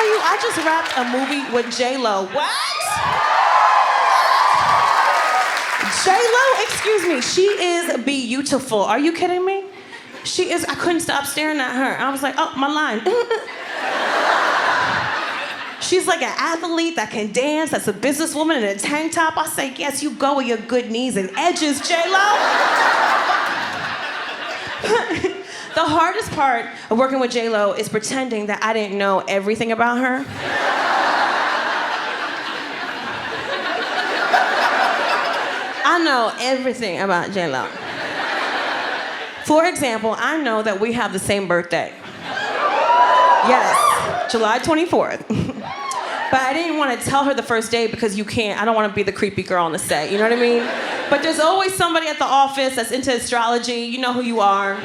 tell you, I just wrapped a movie with J-Lo. What? J-Lo, excuse me, she is beautiful. Are you kidding me? She is, I couldn't stop staring at her. I was like, oh, my line. She's like an athlete that can dance, that's a businesswoman in a tank top. I say, yes, you go with your good knees and edges, J-Lo. The hardest part of working with J-Lo is pretending that I didn't know everything about her. I know everything about J-Lo. For example, I know that we have the same birthday. Yes, July 24th. But I didn't want to tell her the first day because I don't want to be the creepy girl on the set, you know what I mean? But there's always somebody at the office that's into astrology, you know who you are.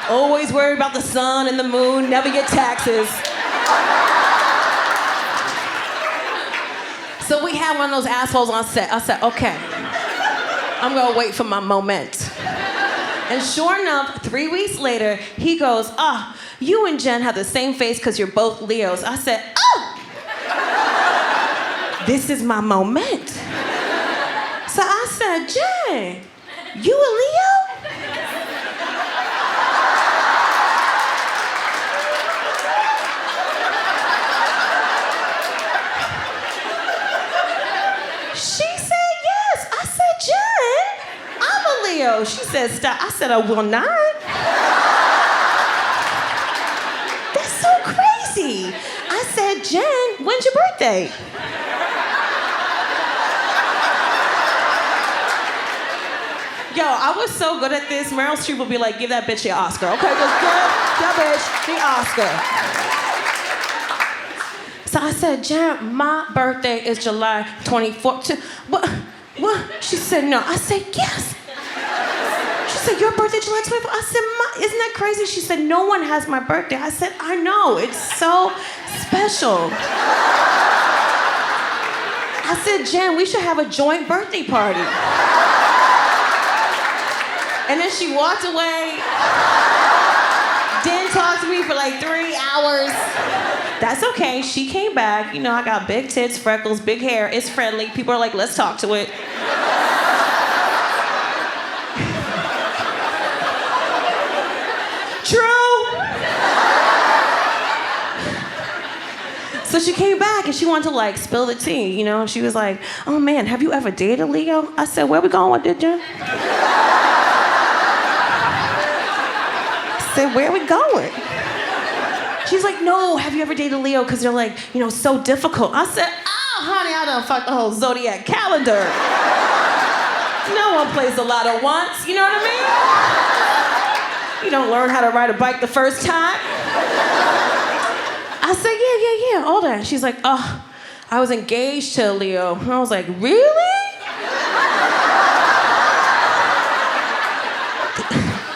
Always worried about the sun and the moon, never get taxes. So we had one of those assholes on set. I said, okay, I'm gonna wait for my moment. And sure enough, 3 weeks later, he goes, you and Jen have the same face because you're both Leos. I said, oh! This is my moment. So I said, Jen, you a Leo? She said, yes. I said, Jen, I'm a Leo. She said, stop. I said, I will not. That's so crazy. I said, Jen, when's your birthday? Yo, I was so good at this. Meryl Streep would be like, give that bitch the Oscar. Okay, just give that bitch the Oscar. So I said, Jen, my birthday is July 24th. What? She said, no. I said, yes. She said, your birthday, July 24th? I said, isn't that crazy? She said, no one has my birthday. I said, I know. It's so special. I said, Jen, we should have a joint birthday party. And then she walked away. Didn't talk to me for like 3 hours. That's okay. She came back. You know, I got big tits, freckles, big hair. It's friendly. People are like, let's talk to it. True. So she came back and she wanted to like spill the tea, you know? She was like, oh man, have you ever dated a Leo? I said, where we going with it, Jen? I said, where we going? She's like, no, have you ever dated a Leo? Because they're like, you know, so difficult. I said, honey, I done fucked the whole zodiac calendar. No one plays the lotto once, you know what I mean? You don't learn how to ride a bike the first time. I said, yeah, all that. She's like, I was engaged to a Leo. And I was like, really?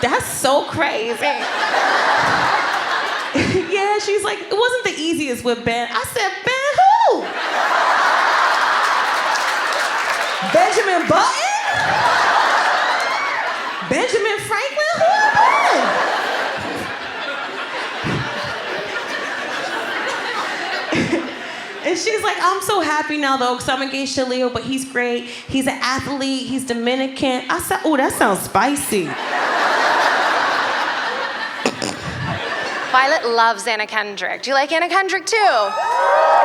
That's so crazy. Yeah, she's like, it wasn't the easiest with Ben. I said, Ben who? Benjamin Button? Benjamin Franklin? Who Ben? And she's like, I'm so happy now though, because I'm engaged to Leo, but he's great. He's an athlete, he's Dominican. I said, oh, that sounds spicy. Violet loves Anna Kendrick. Do you like Anna Kendrick too? Oh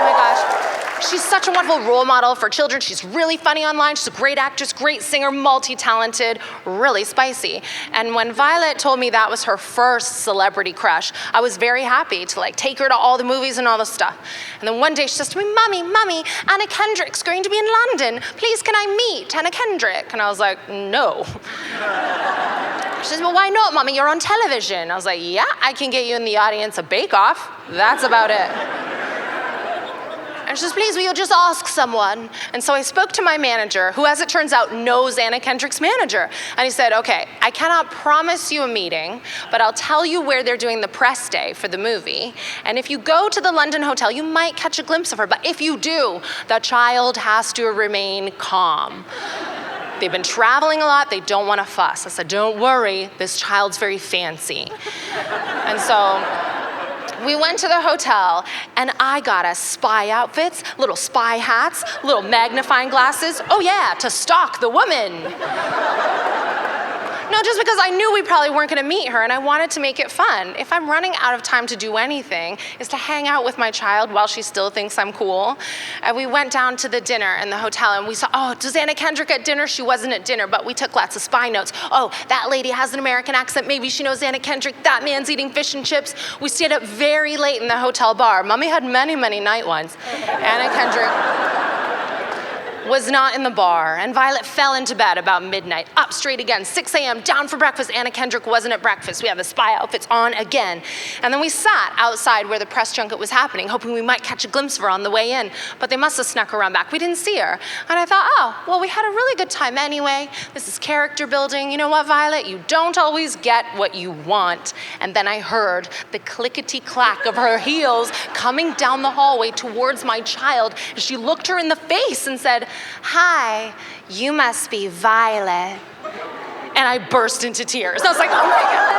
my gosh. She's such a wonderful role model for children. She's really funny online. She's a great actress, great singer, multi-talented, really spicy. And when Violet told me that was her first celebrity crush, I was very happy to like take her to all the movies and all the stuff. And then one day she says to me, Mommy, Anna Kendrick's going to be in London. Please, can I meet Anna Kendrick? And I was like, no. She says, well, why not, Mommy? You're on television. I was like, yeah, I can get you in the audience of Bake Off. That's about it. And she says, please, will you just ask someone? And so I spoke to my manager, who, as it turns out, knows Anna Kendrick's manager. And he said, okay, I cannot promise you a meeting, but I'll tell you where they're doing the press day for the movie. And if you go to the London hotel, you might catch a glimpse of her. But if you do, the child has to remain calm. They've been traveling a lot. They don't want to fuss. I said, don't worry. This child's very fancy. And so We went to the hotel, and I got us spy outfits, little spy hats, little magnifying glasses. Oh yeah, to stalk the woman. No, just because I knew we probably weren't gonna meet her and I wanted to make it fun. If I'm running out of time to do anything, is to hang out with my child while she still thinks I'm cool. And we went down to the dinner in the hotel and we saw, oh, does Anna Kendrick at dinner? She wasn't at dinner, but we took lots of spy notes. Oh, that lady has an American accent. Maybe she knows Anna Kendrick. That man's eating fish and chips. We stayed up very late in the hotel bar. Mommy had many, many night ones. Anna Kendrick was not in the bar, and Violet fell into bed about midnight, up straight again, 6 a.m., down for breakfast. Anna Kendrick wasn't at breakfast. We have the spy outfits on again. And then we sat outside where the press junket was happening, hoping we might catch a glimpse of her on the way in, but they must have snuck around back. We didn't see her. And I thought, oh, well, we had a really good time anyway. This is character building. You know what, Violet? You don't always get what you want. And then I heard the clickety-clack of her heels coming down the hallway towards my child. And she looked her in the face and said, "Hi, you must be Violet." And I burst into tears. I was like, oh my God.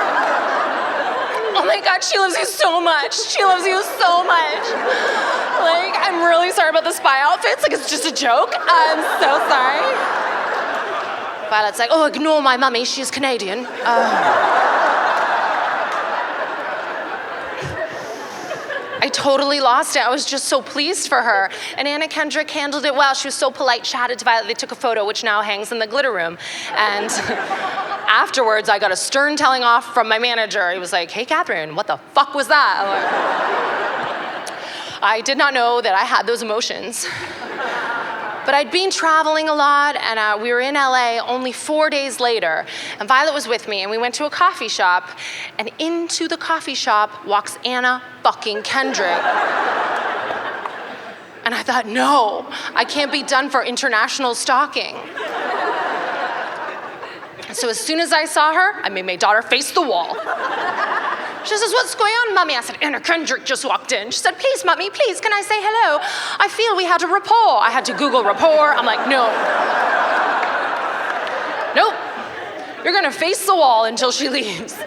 Oh my God, she loves you so much. She loves you so much. Like, I'm really sorry about the spy outfits. Like, it's just a joke. I'm so sorry. Violet's like, oh, ignore my mummy. She's Canadian. I totally lost it. I was just so pleased for her. And Anna Kendrick handled it well. She was so polite, chatted to Violet. They took a photo, which now hangs in the glitter room. And afterwards, I got a stern telling off from my manager. He was like, hey, Catherine, what the fuck was that? I did not know that I had those emotions. But I'd been traveling a lot, and we were in LA only 4 days later, and Violet was with me, and we went to a coffee shop, and into the coffee shop walks Anna fucking Kendrick. And I thought, no, I can't be done for international stalking. So as soon as I saw her, I made my daughter face the wall. She says, what's going on, Mummy? I said, Anna Kendrick just walked in. She said, please, Mummy, please, can I say hello? I feel we had a rapport. I had to Google rapport. I'm like, no. Nope. You're gonna face the wall until she leaves.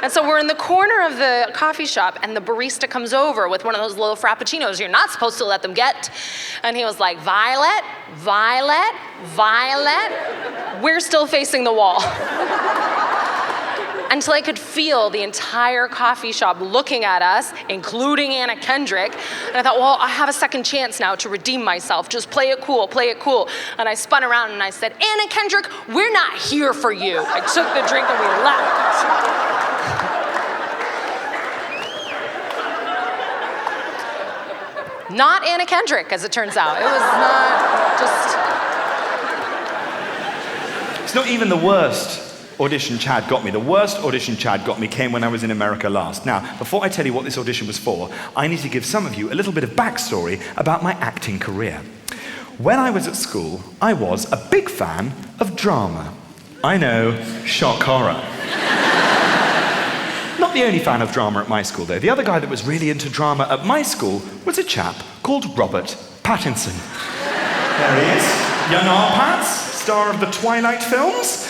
And so we're in the corner of the coffee shop, and the barista comes over with one of those little frappuccinos you're not supposed to let them get. And he was like, Violet, Violet, Violet. We're still facing the wall. Until I could feel the entire coffee shop looking at us, including Anna Kendrick. And I thought, well, I have a second chance now to redeem myself. Just play it cool, play it cool. And I spun around and I said, Anna Kendrick, we're not here for you. I took the drink and we left. Not Anna Kendrick, as it turns out. It was not just... It's not even the worst audition Chad got me. The worst audition Chad got me came when I was in America last. Now, before I tell you what this audition was for, I need to give some of you a little bit of backstory about my acting career. When I was at school, I was a big fan of drama. I know, shock horror. Not the only fan of drama at my school, though. The other guy that was really into drama at my school was a chap called Robert Pattinson. There he is, young R. Pats, star of the Twilight films.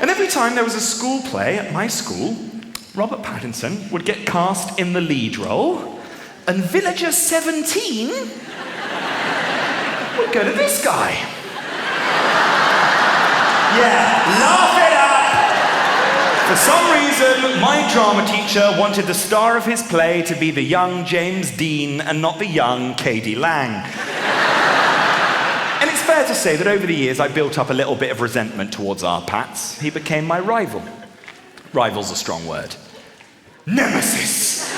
And every time there was a school play at my school, Robert Pattinson would get cast in the lead role, and Villager 17 would go to this guy. Yeah, laugh it up! For some reason, my drama teacher wanted the star of his play to be the young James Dean and not the young K.D. Lang. And it's fair to say that over the years I built up a little bit of resentment towards R. Pats. He became my rival. Rival's a strong word. Nemesis!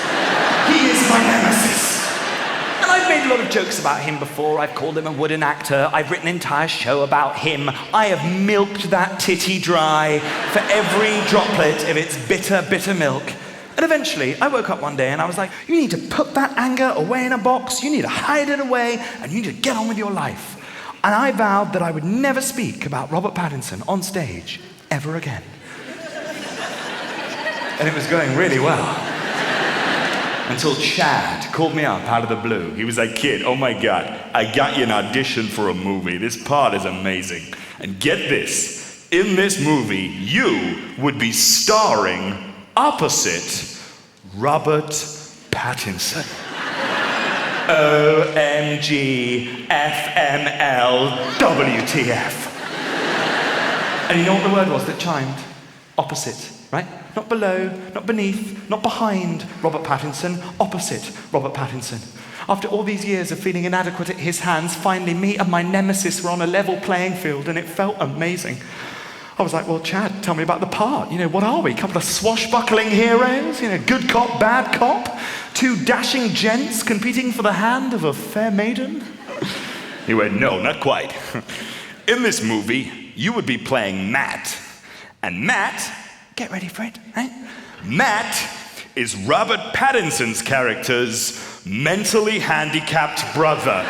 He is my nemesis! And I've made a lot of jokes about him before. I've called him a wooden actor. I've written an entire show about him. I have milked that titty dry for every droplet of its bitter, bitter milk. And eventually, I woke up one day and I was like, you need to put that anger away in a box, you need to hide it away, and you need to get on with your life. And I vowed that I would never speak about Robert Pattinson on stage ever again. And it was going really well. Until Chad called me up out of the blue. He was like, kid, oh my God, I got you an audition for a movie. This part is amazing. And get this, in this movie, you would be starring opposite Robert Pattinson. OMG, FML, WTF. And you know what the word was that chimed? Opposite, right? Not below, not beneath, not behind Robert Pattinson, opposite Robert Pattinson. After all these years of feeling inadequate at his hands, finally me and my nemesis were on a level playing field, and it felt amazing. I was like, well, Chad, tell me about the part. You know, what are we? A couple of swashbuckling heroes? You know, good cop, bad cop? Two dashing gents competing for the hand of a fair maiden? He went, no, not quite. In this movie, you would be playing Matt. And Matt, get ready for it, right? Matt is Robert Pattinson's character's mentally handicapped brother.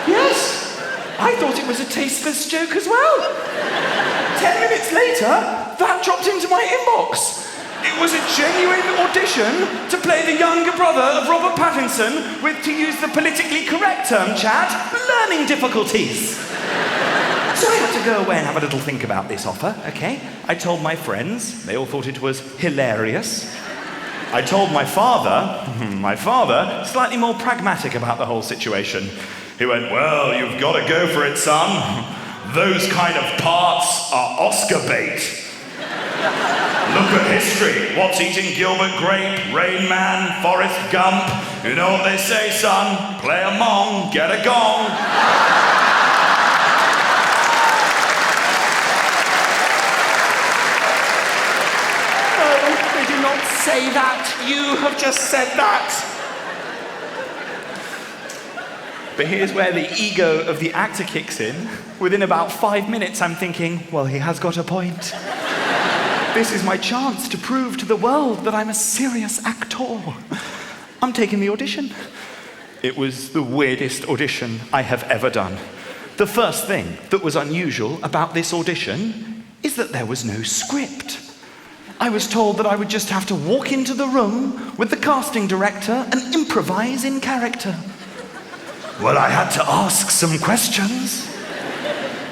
Yes, I thought it was a tasteless joke as well. 10 minutes later, that dropped into my inbox. It was a genuine audition to play the younger brother of Robert Pattinson with, to use the politically correct term, Chad, learning difficulties. So I had to go away and have a little think about this offer, okay? I told my friends. They all thought it was hilarious. I told my father, slightly more pragmatic about the whole situation. He went, well, you've got to go for it, son. Those kind of parts are Oscar bait. Look at history. What's Eating Gilbert Grape, Rain Man, Forrest Gump? You know what they say, son? Play a mong, get a gong. No, they do not say that. You have just said that. But here's where the ego of the actor kicks in. Within about 5 minutes, I'm thinking, well, he has got a point. This is my chance to prove to the world that I'm a serious actor. I'm taking the audition. It was the weirdest audition I have ever done. The first thing that was unusual about this audition is that there was no script. I was told that I would just have to walk into the room with the casting director and improvise in character. Well, I had to ask some questions.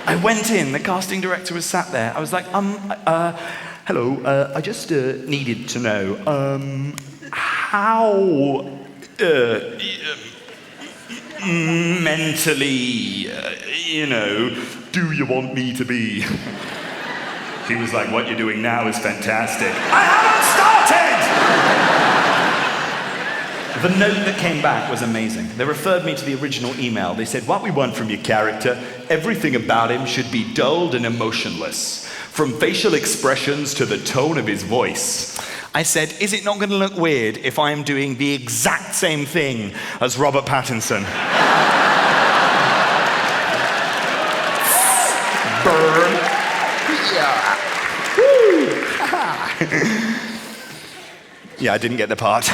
I went in, the casting director was sat there. I was like, hello, I just needed to know, how mentally, do you want me to be? He was like, what you're doing now is fantastic. I haven't started! The note that came back was amazing. They referred me to the original email. They said, what we want from your character, everything about him should be dulled and emotionless. From facial expressions to the tone of his voice. I said, is it not going to look weird if I'm doing the exact same thing as Robert Pattinson? Burn. Yeah. Woo. Yeah, I didn't get the part.